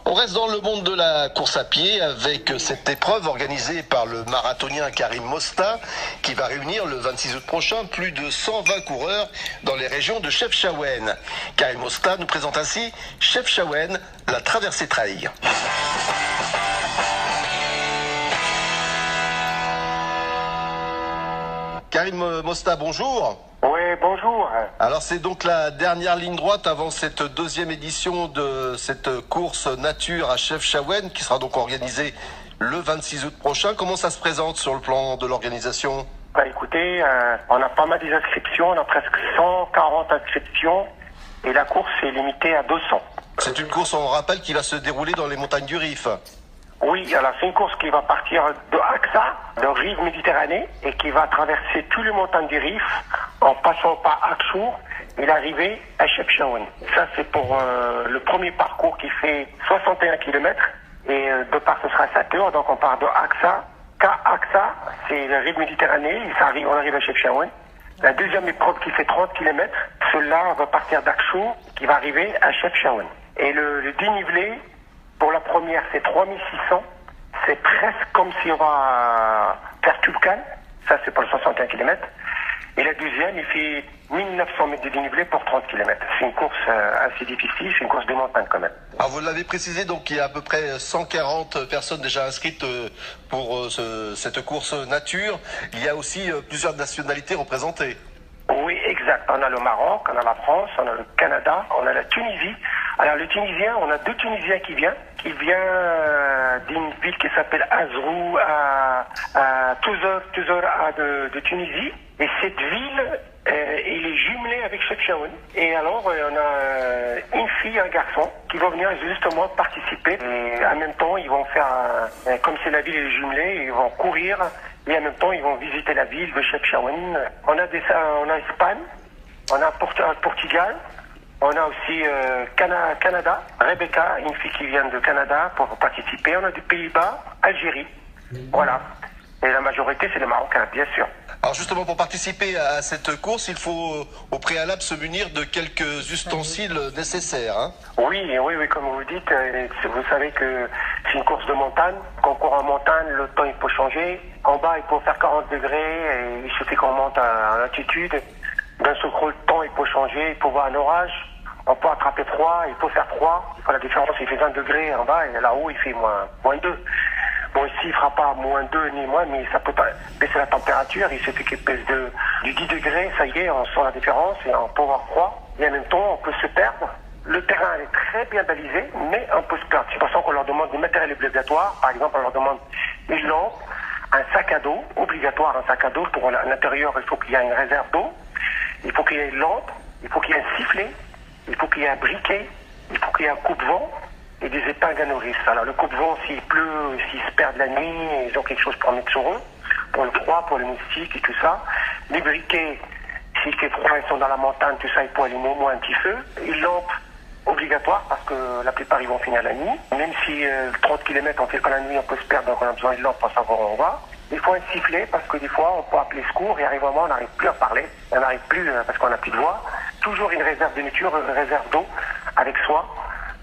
On reste dans le monde de la course à pied avec cette épreuve organisée par le marathonien Karim Mosta qui va réunir le 26 août prochain plus de 120 coureurs dans les régions de Chefchaouen. Karim Mosta nous présente ainsi Chefchaouen, la traversée trail. Karim Mosta, bonjour. Oui, bonjour. Alors c'est donc la dernière ligne droite avant cette deuxième édition de cette course nature à Chefchaouen qui sera donc organisée le 26 août prochain. Comment ça se présente sur le plan de l'organisation ? Écoutez, on a pas mal d'inscriptions, on a presque 140 inscriptions et la course est limitée à 200. C'est une course, on rappelle, qui va se dérouler dans les montagnes du Rif. Oui, alors c'est une course qui va partir de Aqsa, de Rive Méditerranée, et qui va traverser toutes les montagnes du Rif en passant par Akchour et l'arrivée à Chefchaouen. Ça, c'est pour le premier parcours qui fait 61 km et de part ce sera 7 heures, donc on part de Aqsa. Aqsa, c'est la Rive Méditerranée, on arrive à Chefchaouen. La deuxième épreuve qui fait 30 km, celle-là va partir d'Akchour qui va arriver à Chefchaouen. Et le dénivelé, pour la première, c'est 3600. C'est presque comme si on va faire Tulkan. Ça, c'est pour le 61 km. Et la deuxième, il fait 1900 mètres de dénivelé pour 30 km. C'est une course assez difficile, c'est une course de montagne quand même. Alors vous l'avez précisé, donc il y a à peu près 140 personnes déjà inscrites pour cette course nature. Il y a aussi plusieurs nationalités représentées. Oui, exact. On a le Maroc, on a la France, on a le Canada, on a la Tunisie. Alors les Tunisiens, on a 2 Tunisiens qui viennent d'une ville qui s'appelle Azrou à Touzor de Tunisie. Et cette ville, elle est jumelée avec Chefchaouen. Et alors, on a une fille et un garçon qui vont venir justement participer. Et en même temps, ils vont faire, comme c'est la ville est jumelée, ils vont courir. Et en même temps, ils vont visiter la ville de Chefchaouen. On a Espagne, on a Portugal. On a aussi Canada, Rebecca, une fille qui vient de Canada pour participer. On a des Pays-Bas, Algérie. Voilà. Et la majorité, c'est les Marocains, bien sûr. Alors justement, pour participer à cette course, il faut au préalable se munir de quelques ustensiles nécessaires. Hein. Oui, comme vous dites, vous savez que c'est une course de montagne. Quand on court en montagne, le temps il peut changer. En bas, il peut faire 40 degrés et il suffit qu'on monte à altitude. D'un seul coup, le temps il peut changer, il peut voir un orage. On peut attraper froid, il peut faire froid. La différence, il fait 20 degrés en bas et là-haut, il fait moins 2. Bon, ici, il ne fera pas moins 2 ni moins, mais ça peut pas baisser la température. Il suffit qu'il pèse du 10 degrés, ça y est, on sent la différence et on peut avoir froid. Et en même temps, on peut se perdre. Le terrain est très bien balisé, mais on peut se perdre. C'est pour ça qu'on leur demande des matériels obligatoires. Par exemple, on leur demande une lampe, un sac à dos, obligatoire un sac à dos. Pour l'intérieur, il faut qu'il y ait une réserve d'eau. Il faut qu'il y ait une lampe, il faut qu'il y ait un sifflet, il faut qu'il y ait un briquet, il faut qu'il y ait un coupe-vent et des épingles à nourrice. Alors le coupe-vent, s'il pleut, s'ils se perdent la nuit, ils ont quelque chose pour mettre sur eux, pour le froid, pour le moustique et tout ça. Les briquets, s'il fait froid, ils sont dans la montagne, tout ça, il faut allumer au moins un petit feu. Une lampe obligatoire parce que la plupart ils vont finir la nuit. Même si 30 km on fait pas la nuit, on peut se perdre, donc on a besoin d'une lampe pour savoir où on va. Il faut un sifflet parce que des fois on peut appeler secours et arrive un moment on n'arrive plus à parler, on n'arrive plus parce qu'on n'a plus de voix. Toujours une réserve de nourriture, une réserve d'eau avec soi.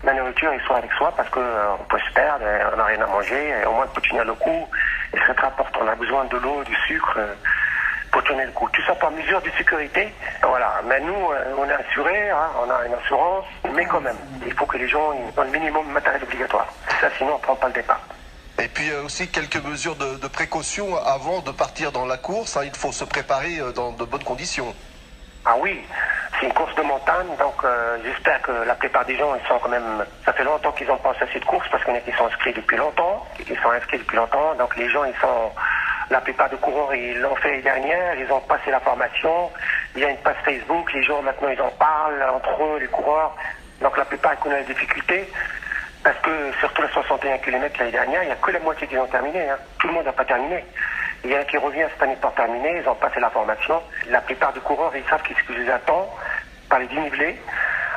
La nourriture il soit avec soi parce que on peut se perdre, on n'a rien à manger, et au moins on peut tenir le coup. Et c'est très important, on a besoin de l'eau, du sucre pour tenir le coup. Tout ça par mesure de sécurité. Voilà, mais nous on est assurés, hein, on a une assurance, mais quand même, il faut que les gens aient un minimum de matériel obligatoire. Ça sinon on ne prend pas le départ. Et puis aussi quelques mesures de précaution avant de partir dans la course. Hein, il faut se préparer dans de bonnes conditions. Ah oui, c'est une course de montagne, donc j'espère que la plupart des gens, ils sont quand même... Ça fait longtemps qu'ils ont pensé à cette course parce qu'on est qui sont inscrits depuis longtemps. Donc les gens, ils sont... La plupart des coureurs, ils l'ont fait l'année dernière, ils ont passé la formation. Il y a une page Facebook, les gens maintenant, ils en parlent entre eux, les coureurs. Donc la plupart, ils connaissent les difficultés. Parce que surtout les 61 km l'année dernière, il n'y a que la moitié qui ont terminé. Hein. Tout le monde n'a pas terminé. Il y en a qui reviennent cette année pour terminer, ils ont passé la formation. La plupart des coureurs, ils savent qu'est-ce que je les attends par les dénivelés.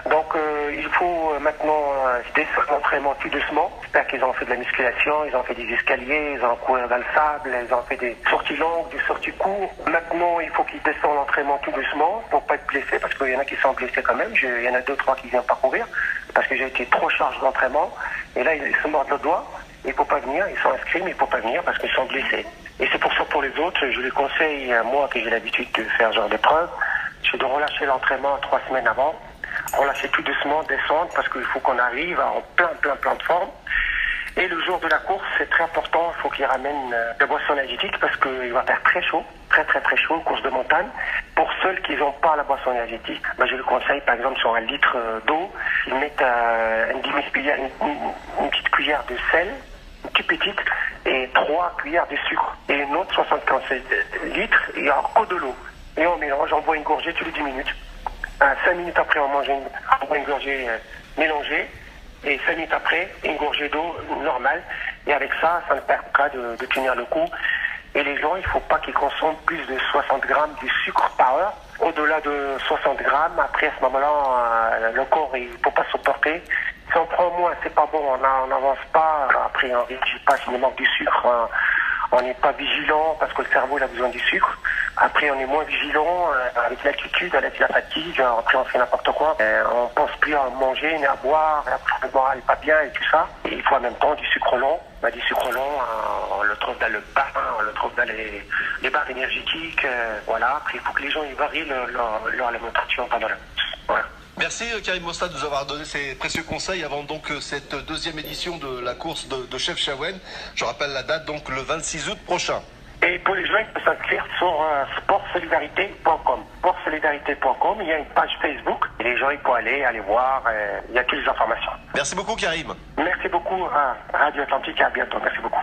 Donc il faut maintenant descendre l'entraînement tout doucement. j'espère qu'ils ont fait de la musculation, ils ont fait des escaliers, ils ont couru dans le sable, ils ont fait des sorties longues, des sorties courtes. Maintenant, il faut qu'ils descendent l'entraînement tout doucement pour pas être blessés, parce qu'il y en a qui sont blessés quand même. Il y en a 2-3 qui viennent pas courir, parce que j'ai été trop chargé d'entraînement. Et là, ils se mordent le doigt. Il faut pas venir, ils sont inscrits, mais il faut pas venir parce qu'ils sont blessés. Et c'est pour ça pour les autres, je les conseille, moi qui j'ai l'habitude de faire ce genre d'épreuve, c'est de relâcher l'entraînement 3 semaines avant, relâcher tout doucement, descendre, parce qu'il faut qu'on arrive en plein de forme. Et le jour de la course, c'est très important, il faut qu'ils ramènent de la boisson énergétique parce qu'il va faire très chaud, très chaud, course de montagne. Pour ceux qui n'ont pas la boisson énergétique, je le conseille par exemple sur 1 litre d'eau, ils mettent une petite cuillère de sel, une toute petite, et 3 cuillères de sucre. Et une autre 75 litres, et encore de l'eau. Et on mélange, on boit une gorgée tous les 10 minutes. 5 minutes après, on boit une gorgée mélangée. Et 5 minutes après, une gorgée d'eau normale. Et avec ça, ça ne permettra de tenir le coup. Et les gens, il ne faut pas qu'ils consomment plus de 60 grammes de sucre par heure. Au-delà de 60 grammes, après, à ce moment-là, le corps, il ne peut pas supporter. Si on prend moins, c'est pas bon, on n'avance pas. Après, on ne réagit pas s'il manque du sucre. On n'est pas vigilant parce que le cerveau il a besoin du sucre. Après, on est moins vigilant avec l'altitude, avec la fatigue. Après, on fait n'importe quoi. On pense plus à manger ni à boire. Après, le moral n'est pas bien et tout ça. Et il faut en même temps du sucre long. Du sucre long, on le trouve dans le pain, on le trouve dans les barres énergétiques. Voilà. Après, il faut que les gens ils varient leur alimentation pendant la course. Voilà. Merci Karim Mostat de nous avoir donné ces précieux conseils avant donc cette deuxième édition de la course de Chefchaouen. Je rappelle la date donc le 26 août prochain. Et pour les gens, ils peuvent s'inscrire sur sportsolidarité.com. Sportsolidarité.com, il y a une page Facebook. Et les gens, ils peuvent aller voir, il y a toutes les informations. Merci beaucoup Karim. Merci beaucoup à Radio Atlantique et à bientôt. Merci beaucoup.